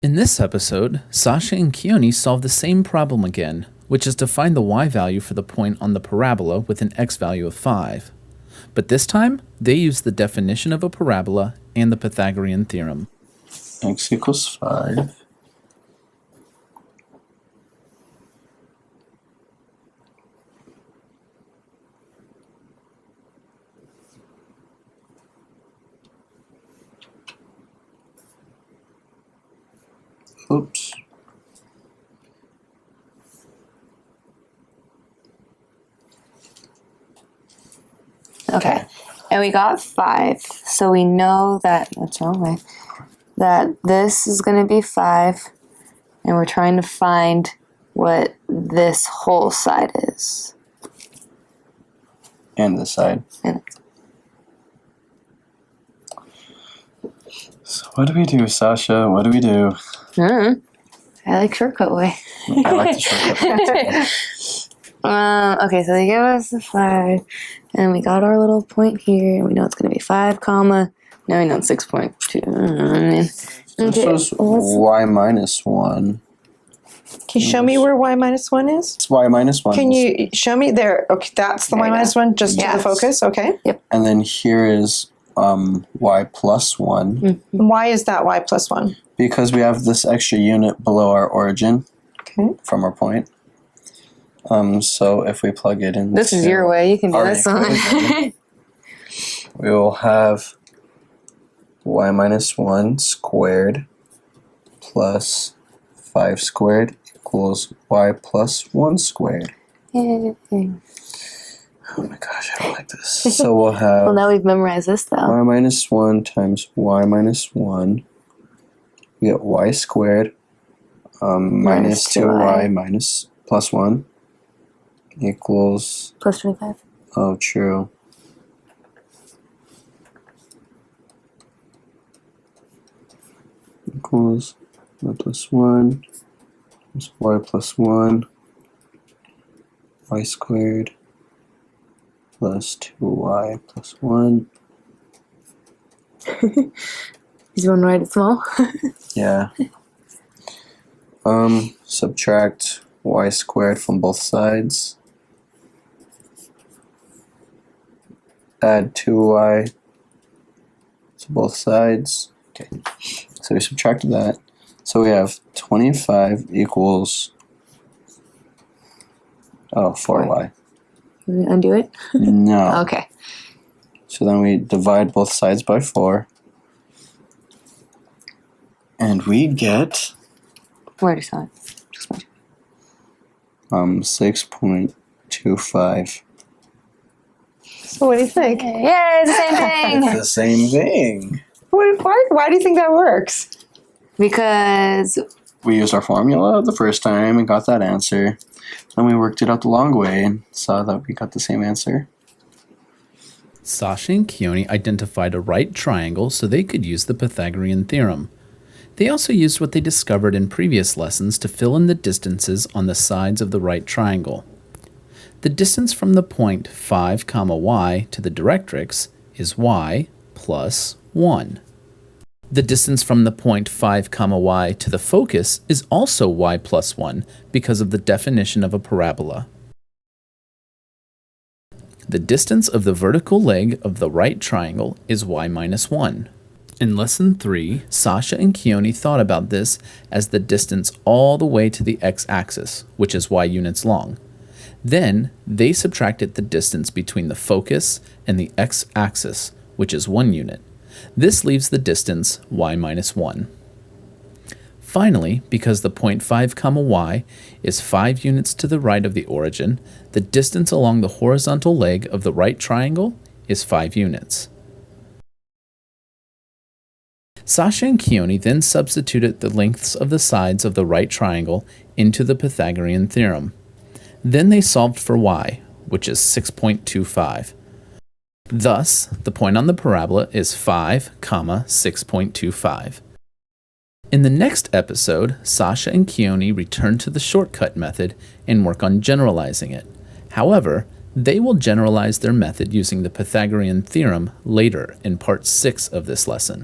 In this episode, Sasha and Keoni solve the same problem again, which is to find the y value for the point on the parabola with an x value of 5. But this time, they use the definition of a parabola and the Pythagorean theorem. X equals 5. Oops. Okay, and we got 5, so we know that, that's wrong way, that this is going to be 5, and we're trying to find what this whole side is. And this side. And So what do we do, Sasha? What do we do? I like shortcut way. I like the shortcut. Okay, so they give us the 5, and we got our little point here, and we know it's going to be 5, comma. Now we know it's 6.2. This was y minus 1. Can you show me where y minus 1 is? It's y minus 1. Can you show me there? Okay, that's the There y you go. minus 1, just to the focus, okay? Yep. And then here is y plus 1. Why is that y plus 1? Because we have this extra unit below our origin Okay. from our point. So if we plug it in, This is your way, you can do our this one. equation, we will have y minus 1 squared plus 5 squared equals y plus 1 squared. Yay. Oh my gosh, I don't like this. So we'll have Well, now we've memorized this, though. y minus 1 times y minus 1. We get y squared minus 2y minus plus 1 equals, Plus 25. oh, true. Equals y plus 1 plus y plus 1 y squared plus 2y plus 1. Is one right small? Yeah. Subtract y squared from both sides. Add 2y to both sides. Okay. So we subtracted that. So we have 25 equals 4y. Undo it? No. Okay. So then we divide both sides by 4. And we get Where is that? Just one. 6.25. So what do you think? Yeah, it's the same thing. It's the same thing. Why do you think that works? Because We used our formula the first time and got that answer. Then we worked it out the long way and saw that we got the same answer. Sasha and Keoni identified a right triangle so they could use the Pythagorean theorem. They also used what they discovered in previous lessons to fill in the distances on the sides of the right triangle. The distance from the point 5, y to the directrix is y plus 1. The distance from the point 5, y to the focus is also y plus 1 because of the definition of a parabola. The distance of the vertical leg of the right triangle is y minus 1. In Lesson 3, Sasha and Keoni thought about this as the distance all the way to the x-axis, which is y units long. Then, they subtracted the distance between the focus and the x-axis, which is 1 unit. This leaves the distance y minus 1. Finally, because the point 5, y is 5 units to the right of the origin, the distance along the horizontal leg of the right triangle is 5 units. Sasha and Keoni then substituted the lengths of the sides of the right triangle into the Pythagorean theorem. Then they solved for y, which is 6.25. Thus, the point on the parabola is 5, 6.25. In the next episode, Sasha and Keoni return to the shortcut method and work on generalizing it. However, they will generalize their method using the Pythagorean theorem later in part 6 of this lesson.